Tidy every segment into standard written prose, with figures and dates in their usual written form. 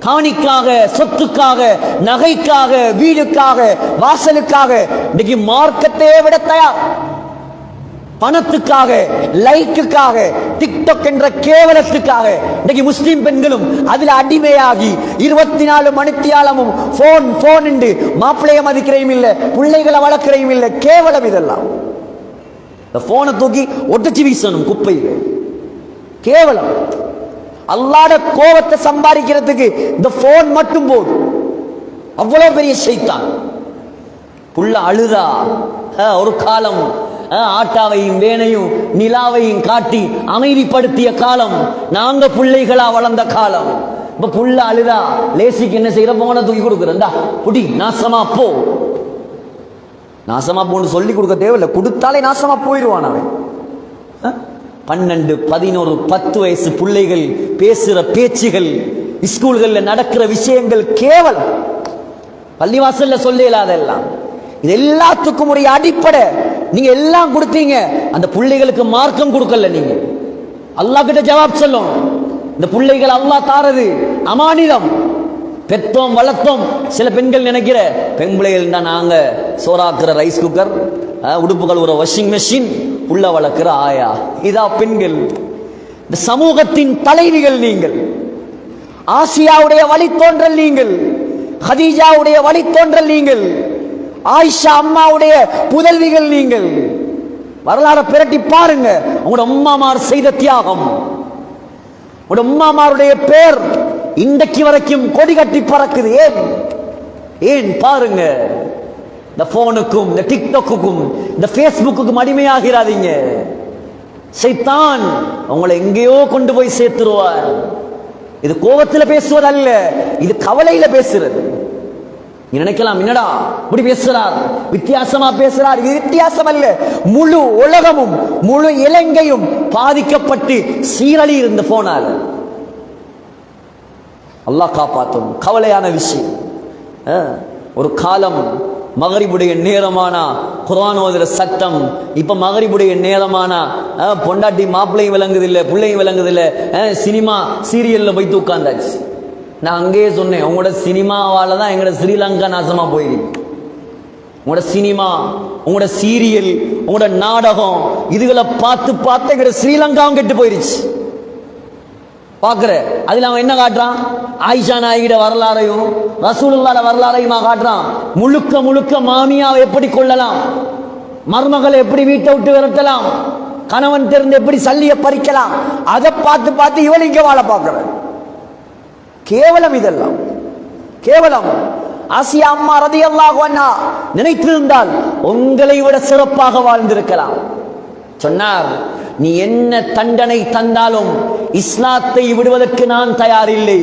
காணிக்காக, சொத்துக்காக, நகைக்காக, வீடுக்காக, வாசலுக்காக இன்னைக்கு மார்க்கத்தையே விட தயார். பணத்துக்காக, லைக்குக்காக, டிக்டாக் என்ற கேவலத்துக்காக இன்னைக்கு முஸ்லிம் பெண்களும் அதுல அடிமையாகி 24 மணித்தியாலமும் போன் என்று மாப்பிள்ளைய மதிக்கிறையும் இல்ல, பிள்ளைகளை வளர்க்கிறையும் இல்ல. கேவலம் இதெல்லாம். இந்த போனை தூக்கி ஒட்டச்சி வீசணும் குப்பையில். கேவலம். அல்லாஹ்ட கோபத்தை சம்பாதிக்கிறதுக்கு இந்த போன் மட்டும் போதும். அவ்வளவு பெரிய ஷைத்தான். புள்ள அழுதா ஒரு காலம் ஆட்டாவையும் வேனையும் நிலாவையும் காட்டி அமைதிப்படுத்திய காலம். நாங்க பிள்ளைகளா வளர்ந்த காலம். இப்ப புள்ள அழுதா லேசிக்கு என்ன செய்யற, போன தூக்கி கொடுக்குறா, புடி நாசமா போ. நாசமா போன்னு சொல்லி கொடுக்க தேவையில்லை, கொடுத்தாலே நாசமா போயிடுவான் அவன். 12, 11, 10 வயசு பிள்ளைகள் பேசுற பேச்சுகள், ஸ்கூல்கள்ல நடக்கிற விஷயங்கள் கேவலம். பள்ளிவாசல்ல சொல்ல இல்லாதெல்லாம். இது எல்லாத்துக்கும் ஒரு அடிப்படை. நீங்க எல்லாம் கொடுத்தீங்க, அந்த பிள்ளைகளுக்கு மார்க்கம் கொடுக்கல. நீங்க அல்லாஹ் கிட்ட ஜவாப் சொல்லணும். இந்த பிள்ளைகள் அல்லாஹ் தாரது அமானிதம். பெற்றோம் வளர்த்தோம். சில பெண்கள் நினைக்கிற பெண் பிள்ளைகள் தான் நாங்க சோறாக்குற ரைஸ் குக்கர், உடுப்புகள் ஒரு வாஷிங் மெஷின், புள்ள வளர்க்கிற ஆயா. இதா பெண்கள். இந்த சமூகத்தின் தலைவிகள் நீங்கள். ஆசியாவுடைய வழித்தோன்றல் நீங்கள். ஹதீஜாவுடைய வழித்தோன்றல் நீங்கள். ஆயிஷா அம்மாவுடைய புதல்விகள் நீங்கள். வரலாறு பிரட்டி பாருங்க. உங்களோட அம்மாமார் செய்த தியாகம், உங்களோட அம்மாமாருடைய பேர் இன்றைக்கு வரைக்கும் கொடி கட்டி பறக்குது. ஏன் பாருங்க. இந்த போனுக்கும், இந்த டிக்டாக்குக்கும், இந்த பேஸ்புக்குக்கும் அடிமையாகிறாதீங்க. சைத்தான் உங்களை எங்கேயோ கொண்டு போய் சேர்த்துருவார். இது கோபத்தில் பேசுவதல்ல, இது கவலையில பேசுறது. நீ நினைக்கலாம், என்னடா இப்படி பேசுறார், வித்தியாசமா பேசுறார். இது வித்தியாசம் அல்ல. முழு உலகமும் முழு இலங்கையும் பாதிக்கப்பட்டு சீரழி இருந்து போனார். அல்லாஹ் காப்பாற்றும். கவலையான விஷயம். ஒரு காலம் மகரிபுடைய நேரமானா குர்ஆன் ஓதுற சட்டம். இப்ப மகரிபுடைய நேரமானா பொண்டாட்டி மாப்பிள்ளையும் விளங்குதில்லை, பிள்ளையும் விளங்குதில்லை, சினிமா சீரியல்ல போய் உட்கார்ந்தாச்சு. நான் அங்கேயே சொன்னேன், உங்களோட சினிமாவால தான் எங்களோட ஸ்ரீலங்கா நாசமா போயிருக்கு. உங்களோட சினிமா, உங்களோட சீரியல், உங்களோட நாடகம், இதுகளை பார்த்து பார்த்து எங்களோட ஸ்ரீலங்காவும் கெட்டு போயிருச்சு. பாக்குற அதுல அவன் என்ன காட்டுறான்? ஆயிஷா நாயகிட வரலாறையும் ரசூலுல்லாஹ்ட வரலாறையுமா காட்டுறான். முழுக்க முழுக்க மாமியாவை எப்படி கொள்ளலாம், மருமகளை எப்படி வீட்டை விட்டு விரட்டலாம், கணவன் தெரிந்து எப்படி சல்லிய பறிக்கலாம், அதை பார்த்து பார்த்து இவள் இங்க வாழ பார்க்கிற. கேவலம் இதெல்லாம், கேவலம். ஆசியா அம்மா ரலியல்லாஹு அன்ஹா நினைத்திருந்தால் உங்களை விட சிறப்பாக வாழ்ந்திருக்கலாம். சொன்னார், நீ என்ன தண்டனை தந்தாலும் இஸ்லாத்தை விடுவதற்கு நான் தயாரில்லை.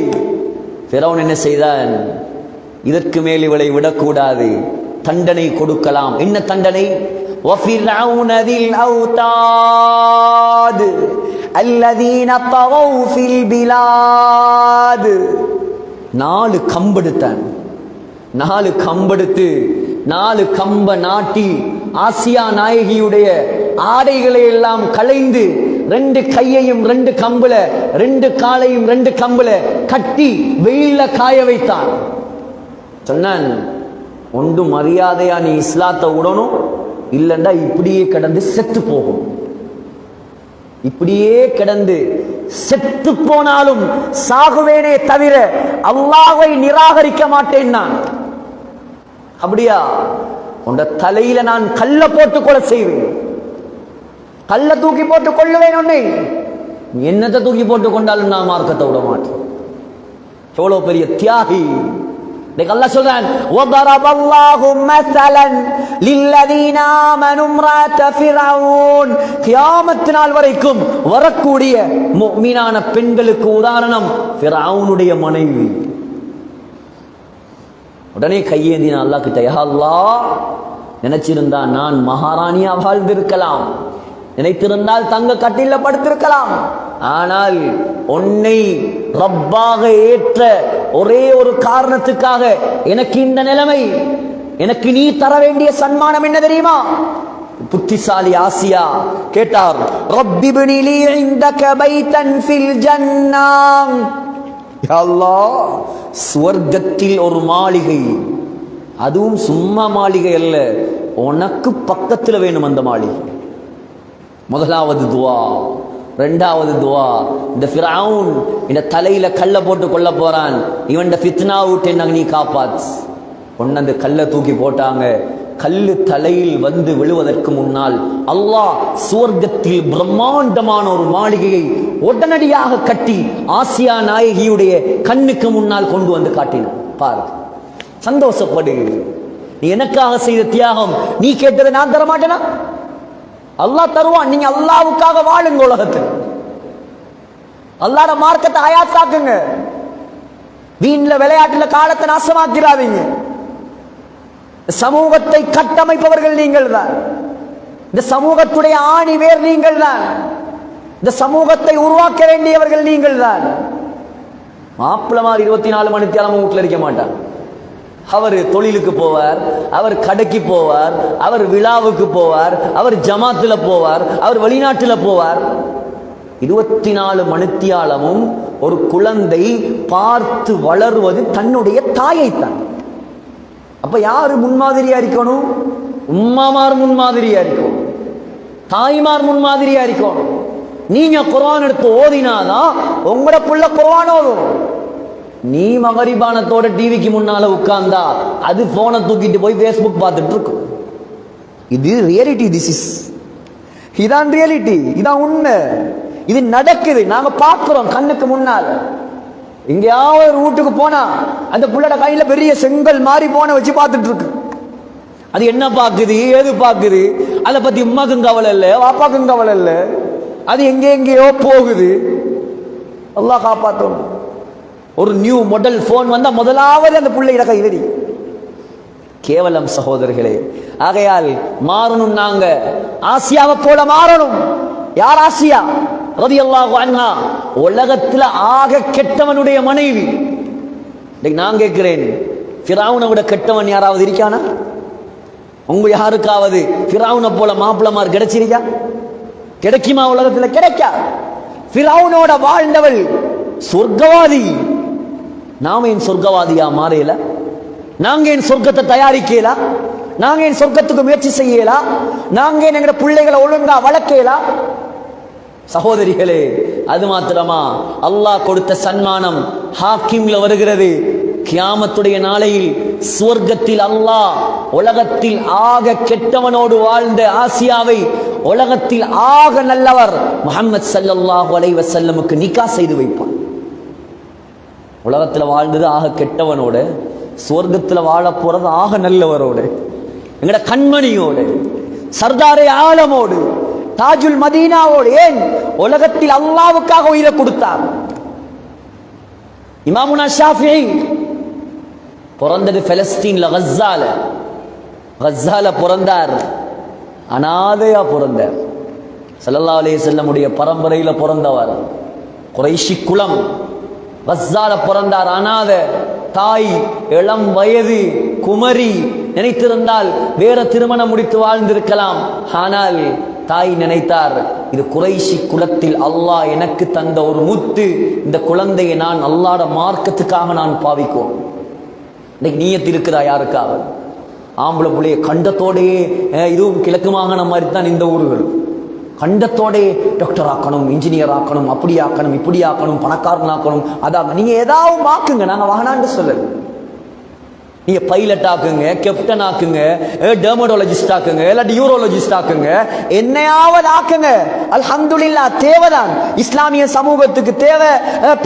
ஃபிரௌன் என்ன செய்தான்? இதற்கு மேல் இவளை விடக்கூடாது, தண்டனை கொடுக்கலாம். என்ன தண்டனை? وَفِرْعَوْنَ ذِي الْأَوْتَادِ الَّذِينَ طَغَوْا فِي الْبِلَادِ. 4 கம்பெடுத்தான். 4 கம்பெடுத்து 4 கம்ப நாட்டி ஆசியா நாயகியுடைய ஆடைகளை எல்லாம் களைந்து 2 கையையும் 2 கம்புல, 2 காலையும் 2 கம்புல கட்டி வெயில்ல காய வைத்தான். சொன்னான், ஒன்று மரியாதையா நீ இஸ்லாத்தை விடணும், இல்லண்டா இப்படியே கிடந்து செத்து போகும். இப்படியே கிடந்து செத்து போனாலும் சாகுவேனே தவிர அல்லாஹ்வை நிராகரிக்க மாட்டேன் நான். அப்படியா? உண்ட தலையில நான் கல்ல போட்டு கொலை செய்வேன், கல்ல தூக்கி போட்டு கொள்ளுவேன். உன்னை என்னத்தை தூக்கி போட்டு கொண்டாலும் நான் மார்க்கத்தை விட மாட்டேன். எவ்வளவு பெரிய தியாகி! அல்லாஹ் சொல்றான், وَضَرَبَ اللَّهُ مَثَلًا لِلَّذِينَ آمَنُوا امْرَأَتَ فِرْعَوْنَ. கியாமத் நாள் வரைக்கும் வரக்கூடிய முஃமினான பெண்களுக்கு உதாரணம் ஃபிரௌனுடைய மனைவி. உடனே கையேந்தின அல்லாஹ் கிட்ட, யா அல்லாஹ், நினைச்சிருந்தா நான் மகாராணியா வாழ்ந்திருக்கலாம், நினைத்திருந்தால் தங்க கட்டில படுத்திருக்கலாம். ஆனால் உன்னை ரப்பாக ஏற்ற ஒரே ஒரு காரணத்துக்காக எனக்கு இந்த நிலைமை. எனக்கு நீ தர வேண்டிய சன்மானம் என்ன தெரியுமா? புத்திசாலி ஆசியா கேட்டார், ரப்பி இப்னி லீ இன்தக பைத்தன் ஃபில் ஜன்னah. யா அல்லாஹ், சுவர்க்கத்தில் ஒரு மாளிகை, அதுவும் சும்மா மாளிகை அல்ல, உனக்கு பக்கத்தில் வேணும் அந்த மாளிகை. முதலாவது துவா. ரெண்டாவது துவா, இந்த ஃபிரௌன் இந்த தலையில கல்ல போட்டு கொள்ள போறான், இவன் ஃபித்னா விட்டு என்ன நீ காப்பாத்து. ஒன்னு அந்த கல்லை தூக்கி போட்டாங்க. கல்லு தலையில் வந்து விழுவதற்கு முன்னால் அல்லாஹ் சுவர்க்கத்தில் பிரம்மாண்டமான ஒரு மாளிகையை உடனடியாக கட்டி ஆசியா நாயகியுடைய கண்ணுக்கு முன்னால் கொண்டு வந்து காட்டினான். பாரு, சந்தோஷப்படு. நீ எனக்காக செய்த தியாகம், நீ கேட்டதை நான் தர மாட்டேனா? அல்லாஹ் தருவான். நீங்க அல்லாஹ்வுக்காக வாழுங்க. உலகத்தில் அல்லாஹ்ட மார்க்கத்தை ஆயாத்தாக்குங்க. வீண்ல விளையாட்டுல காலத்தை நாசமாக்கிறாதீங்க. சமூகத்தை கட்டமைப்பவர்கள் நீங்கள் தான். இந்த சமூகத்துடைய ஆணி வேர் நீங்கள் தான். இந்த சமூகத்தை உருவாக்க வேண்டியவர்கள் நீங்கள் தான். மாப்பிளமார் 24 மணி நேரம் வீட்டில் இருக்க மாட்டார். அவர் தொழிலுக்கு போவார், அவர் கடைக்கு போவார், அவர் விழாவுக்கு போவார், அவர் ஜமாத்தில் போவார், அவர் வெளிநாட்டில் போவார். 24 மணித்தியாலமும் ஒரு குழந்தை பார்த்து வளருவது தன்னுடைய தாயைத்தான். அப்ப யாரு முன்மாதிரியா இருக்கணும்? உம்மாமார் முன்மாதிரியா இருக்கணும், தாய்மார் முன்மாதிரியா இருக்கணும். நீங்க குர்ஆன் எடுத்து ஓதினாதான் உங்களோட புள்ள குர்ஆன் ஓதும். நீ மகரிபானத்தோட டிவிக்கு முன்னால உட்கார்ந்தா அது போனை தூக்கிட்டு போய் ஃபேஸ்புக் பார்த்துட்டு இருக்கும். இது ரியாலிட்டி. இதான் ரியாலிட்டி, இதான் உண்மை. இது நடக்குது, நாங்க பார்க்கிறோம் கண்ணுக்கு முன்னால். எங்கேயாவது ஒரு வீட்டுக்கு போனா அந்த புள்ளோட கையில பெரிய செங்கல் மாறி போன வச்சு பார்த்துட்டு இருக்கு. அது என்ன பாக்குது, ஏது பாக்குது, அதை பத்தி உம்மாக்கும் கவலை இல்லை, வாப்பாக்கும் கவலை இல்லை. அது எங்கேயோ போகுது. அல்லாஹ் காப்பாத்தணும். ஒரு நியூ மாடல் போன் வந்தா முதலாவது அந்த பிள்ளையிட கையிலடி. கேவலம் சகோதரர்களே. ஆகையால் மாறணும். நாங்க ஆசியாவை போல மாறணும். யார் ஆசியா ரலியல்லாஹு அன்ஹா? உலகத்துல ஆக கெட்டவனுடைய மனைவி. நான் கேட்கிறேன், ஃபிரௌனை விட கெட்டவன் யாராவது இருக்கானா? உங்க யாருக்காவது ஃபிரௌனை போல மாப்பிளமார் கிடைச்சிருக்கா? கிடைக்குமா? உலகத்துல கிடைக்கா. ஃபிரௌனோட வாழ்ந்தவள் சொர்க்கவாதி. நாம என் சொர்க்கவாதியா மாறையில? நாங்க என் சொர்க்கத்தை தயாரிக்கல? நாங்க என் சொர்க்கத்துக்கு முயற்சி செய்யல? நாங்க எங்க பிள்ளைகளை ஒழுங்கா வளர்க்கல? சகோதரிகளே, அது மாத்திரமா? அல்லாஹ் கொடுத்த சன்மானம் ஹாக்கிம்ல வருகிறது. கியாமத்துடைய நாளையில் சுவர்க்கத்தில் அல்லாஹ் உலகத்தில் ஆக கெட்டவனோடு வாழ்ந்த ஆசியாவை உலகத்தில் ஆக நல்லவர் முஹம்மது ஸல்லல்லாஹு அலைஹி வஸல்லமுக்கு நிக்கா செய்து வைப்பான். உலகத்தில் வாழ்ந்தது ஆக கெட்டவனோட, சுவர்க்கத்தில் வாழ போறது ஆக நல்லவரோடு, எங்கட கண்மணியோடு, சர்தாரே ஆலமோடு, தாஜுல் மதீனாவோடு. ஏன்? உலகத்தில் அல்லாஹ்வுக்காக உயிரை கொடுத்தார். இமாமுனா ஷாஃபிஈ பிறந்தது பலஸ்தீன்ல, கஸ்ஸால பிறந்தார். அனாதையா பிறந்தார். ஸல்லல்லாஹு அலைஹி வஸல்லமுடைய பரம்பரையில பிறந்தவர். குறைஷி குலம். கஸ்ஸால பிறந்தார். அனாத தாய், இளம் வயது குமரி. நினைத்திருந்தால் வேற திருமணம் முடித்து வாழ்ந்திருக்கலாம். ஆனால் தாய் நினைத்தார், இது குறைஷி குலத்தில் அல்லாஹ் எனக்கு தந்த ஒரு முத்து, இந்த குழந்தையை நான் அல்லாஹ்ட மார்க்கத்துக்காக நான் பாவிக்கும். இன்னைக்கு நீயத்து இருக்கிறா யாருக்காவது? ஆம்பளை புள்ளைய கண்டத்தோடையே, இதுவும் கிழக்கு மாகாணம் மாதிரி தான் இந்த ஊர்கள், கண்டத்தோடே டாக்டர் ஆக்கணும், இன்ஜினியர் ஆக்கணும், அப்படி ஆக்கணும், இப்படி ஆக்கணும், பணக்காரன் ஆக்கணும். அதான் நீங்க ஏதாவது ஆக்குங்க, நாங்க வாங்கினான்னு சொல்லல. நீங்க பைலட் ஆக்குங்க, கேப்டன் ஆக்குங்க, டெர்மடாலஜிஸ்ட் ஆக்குங்க, இல்லாட்டி யூரோலஜிஸ்ட் ஆக்குங்க, என்னையாவது ஆக்குங்க. அல்ஹம்துலில்லாஹ், தேவைதான். இஸ்லாமிய சமூகத்துக்கு தேவை,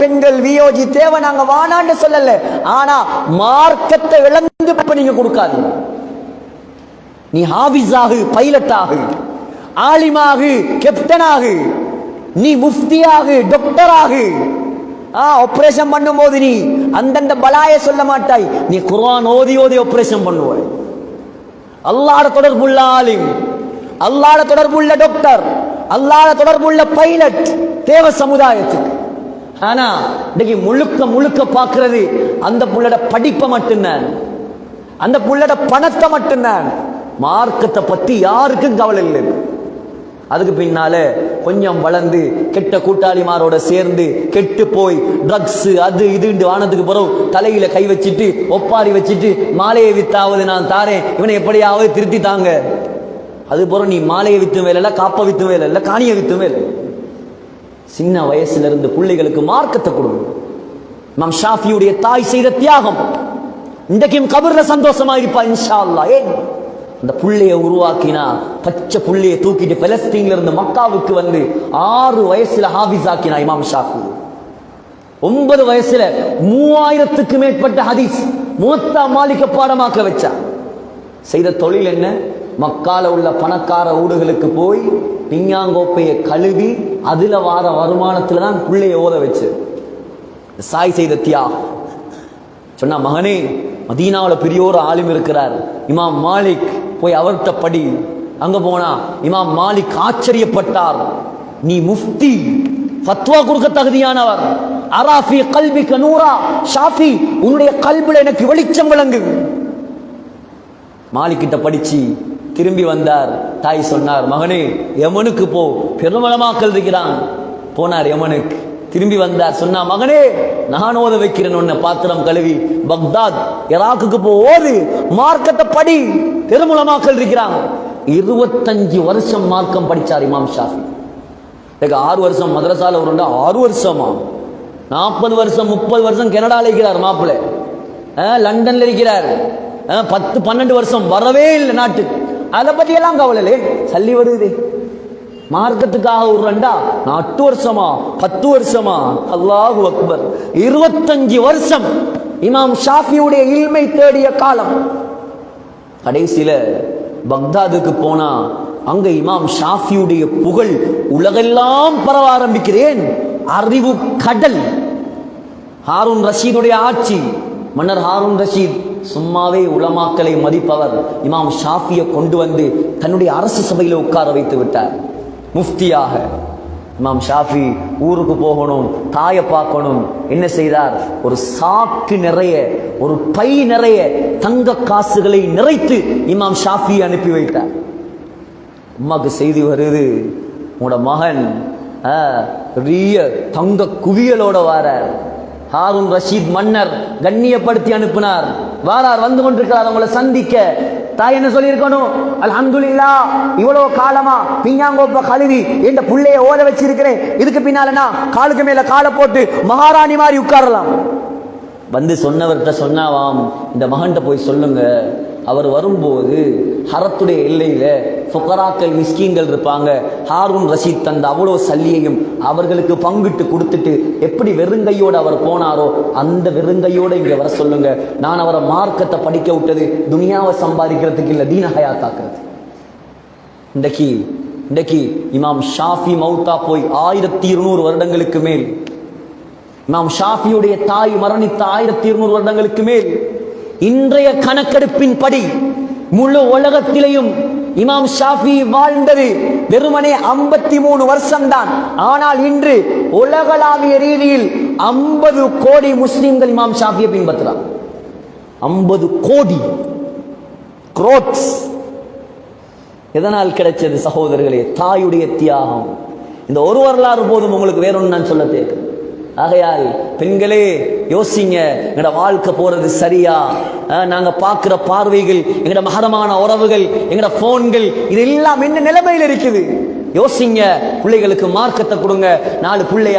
பெண்கள் வியோஜி தேவை, நாங்க வானான்னு சொல்லல. ஆனா மார்க்கத்தை இழந்து நீங்க கொடுக்காதீங்க. நீ ஹாஃபிஸாகு, பைலட் ஆகு, ஆலிமாகு, கேப்டனாகு, நீ முஃப்தியாகு, டாக்டராகு. ஆபரேஷன் பண்ணும் போது நீ அந்தந்த பலாய சொல்ல மாட்டாய். நீ குர்ஆன் ஓதி ஓதி ஆபரேஷன் பண்ணுவாய். அல்லாஹ்ட தொடர்புள்ள ஆலிம், அல்லாஹ்ட தொடர்புள்ள டாக்டர், அல்லாஹ்ட தொடர்புள்ள பைலட் தேவை சமுதாயத்துக்கு. ஆனா இன்னைக்கு முழுக்க முழுக்க பார்க்கிறது அந்த புள்ளட படிப்பை மட்டும்தான், அந்த புள்ளட பணத்தை மட்டும்தான். மார்க்கத்தை பத்தி யாருக்கும் கவலை இல்லை. அதுக்கு பின்னால கொஞ்சம் வளர்ந்து கெட்ட கூட்டாளிமாரோட சேர்ந்து கெட்டு போய் ட்ரக்ஸ் அது இது வானத்துக்கு பிறகு தலையில கை வச்சுட்டு ஒப்பாரி வச்சுட்டு மாலையை வித்தாவது நான் தாரேன், இவனை எப்படியாவது திருத்தி தாங்க. அது பிறகு நீ மாலையை வித்தும் வேலை இல்லை, காப்ப வித்தும் வேலை இல்லை, காணியை வித்தும் வேலை. சின்ன வயசுல இருந்து பிள்ளைகளுக்கு மார்க்கத்தை கொடுங்க. இமாம் ஷாஃபியுடைய தாய் செய்த தியாகம் இன்றைக்கும் கபர்ல சந்தோஷமா இருப்பா இன்ஷா அல்லாஹ். ஏன் அந்த புள்ளைய உருவாக்கினா, பச்சை புள்ளைய தூக்கிட்டு பலஸ்தீன்ல இருந்து மக்காவுக்கு வந்து 6 வயசுல ஹாஃபிஸ் ஆக்கினா இமாம் ஷாஃபி. 9 வயசுல 3000க்கு மேற்பட்ட ஹதீஸ் முவத்தா மாலிக பாடமாக்க வச்சா. செய்த தொழில் என்ன? மக்கால உள்ள பணக்கார ஊடுகளுக்கு போய் பிஞ்ஞாங்கோப்பையை கழுவி அதுல வார வருமானத்துல தான் புள்ளைய ஓத வச்சு. சாய் செய்த தியாகம். சொன்னா, மகனே, மதீனாவுல பெரிய ஒரு ஆலிம் இருக்கிறார், இமாம் மாலிக், போய் அவர்கிட்ட படி. அங்க போனா இமாம் மாலிக் ஆச்சரியப்பட்டார். நீ முஃப்தி, ஃபத்வா கொடுக்க தகுதியானவர். அராஃபி கல்பிக நூரா, ஷாஃபி உன்னுடைய கல்பில் எனக்கு வெளிச்சம் விளங்கு. மாலிக் கிட்ட படிச்சு திரும்பி வந்தார். தாய் சொன்னார், மகனே யமனுக்கு போ, பெருமளமாக்கல் இருக்கிறான். போனார் யமனுக்கு. திரும்பி வந்தார். சொன்னா, மகனே நான் ஓத வைக்கிறேன் உன்னை, பாத்திரம் கழுவி பக்தாத் இராக்குக்கு போ, ஓது, மார்க்கத்தை படி, பெருமுலமாக்கல் இருக்கிறாங்க. 25 வருஷம் மார்க்கம் படிச்சார் இமாம் ஷாஃபி. 6 வருஷம் மதரசால ஒரு 6 வருஷமா, 40 வருஷம் 30 வருஷம் கனடால இருக்கிறார் மாப்பிள்ளை, லண்டன்ல இருக்கிறார், 10-12 வருஷம் வரவே இல்லை நாட்டுக்கு. அதை பத்தி எல்லாம் கவலை, சல்லி வருது. மார்க்கத்துக்காக ஒரு 8 வருஷமா 10 வருஷமா, அல்லாஹு அக்பர். 25 வருஷம் இமாம் ஷாஃபியுடைய இல்மை தேடிய காலம். கடைசியில பக்தாதுக்கு போனா அங்க இமாம் ஷாஃபியுடைய புகழ் உலகெல்லாம் பரவ ஆரம்பிக்கிறேன். அறிவு கடல். ஹாரூன் ரஷீதுடைய ஆட்சி, மன்னர் ஹாரூன் ரஷீத் சும்மாவே உலமாக்களை மதிப்பவர். இமாம் ஷாஃபியை கொண்டு வந்து தன்னுடைய அரசு சபையில உட்கார வைத்து விட்டார் முஃப்தியாக. இமாம் ஷாஃபி ஊருக்கு போகணும், தாயை பார்க்கணும். என்ன செய்தார்? ஒரு சாக்கு நிறைய, ஒரு பை நிறைய தங்க காசுகளை நிறைத்து இமாம் ஷாஃபி அனுப்பி வைத்தார். அம்மாக்கு செய்தி வருது, உங்களோட மகன் பெரிய தங்க குவியலோட வாரார். ஹாரூன் ரஷீத் மன்னர் கண்ணியப்படுத்தி அனுப்பினார். வாரார், வந்து கொண்டிருக்கிறார் உங்களை சந்திக்க. தாய் என்ன சொல்லியிருக்கணும்? அல்ஹம்துலில்லாஹ், இவ்வளவு காலமா பிஞ்ஞாங்கோப்ப கழுவி என்ற புள்ளைய ஓத வச்சிருக்கிறேன், இதுக்கு பின்னாலனா காலுக்கு மேல காலை போட்டு மகாராணி மாதிரி உட்காரலாம். வந்து சொன்னவர்கிட்ட சொன்னாவாம், இந்த மகன்கிட்ட போய் சொல்லுங்க, அவர் வரும்போது ஹரத்துடைய எல்லையில ஃபுகராக்கள் மிஸ்கீன்கள் இருப்பாங்க, ஹாரூன் ரஷீத் தந்த அவ்வளோ சல்லியையும் அவர்களுக்கு பங்கிட்டு கொடுத்துட்டு எப்படி வெறுங்கையோடு அவர் போனாரோ அந்த வெறுங்கையோடு இங்கே வர சொல்லுங்க. நான் அவரை மார்க்கத்தை படிக்க விட்டது துனியாவை சம்பாதிக்கிறதுக்கு இல்லை, தீன ஹயாத்தாக்குறது. இன்றைக்கு இமாம் ஷாஃபி மௌத்தா போய் 1200 வருடங்களுக்கு மேல், இமாம் ஷாஃபியுடைய தாய் மரணித்த 1200 வருடங்களுக்கு மேல். இன்றைய கணக்கெடுப்பின் படி முழு உலகத்திலேயும் இமாம் ஷாஃபி வாழ்ந்தது வெறுமனே 53 வருஷம்தான். ஆனால் இன்று உலகளாவிய ரீதியில் 50 கோடி முஸ்லிம்கள் இமாம் ஷாஃபியை பின்பற்றுறார். 50 கோடி குரோட்ஸ். எதனால் கிடைச்சது சகோதரர்களே? தாயுடைய தியாகம். இந்த ஒரு வரலாறு போதும், உங்களுக்கு வேற ஒன்று நான் சொல்ல தேவை. ஆகையால் பெண்களே யோசிங்க, எங்கட வாழ்க்கை போறது சரியா? நாங்க பார்க்கிற பார்வைகள், எங்கட மகரமான உறவுகள், எங்கட போன்கள், இது எல்லாம் என்ன நிலைமையில் இருக்குது? யோசிங்க. பிள்ளைகளுக்கு மார்க்கத்தை கொடுங்க. 4 பிள்ளைய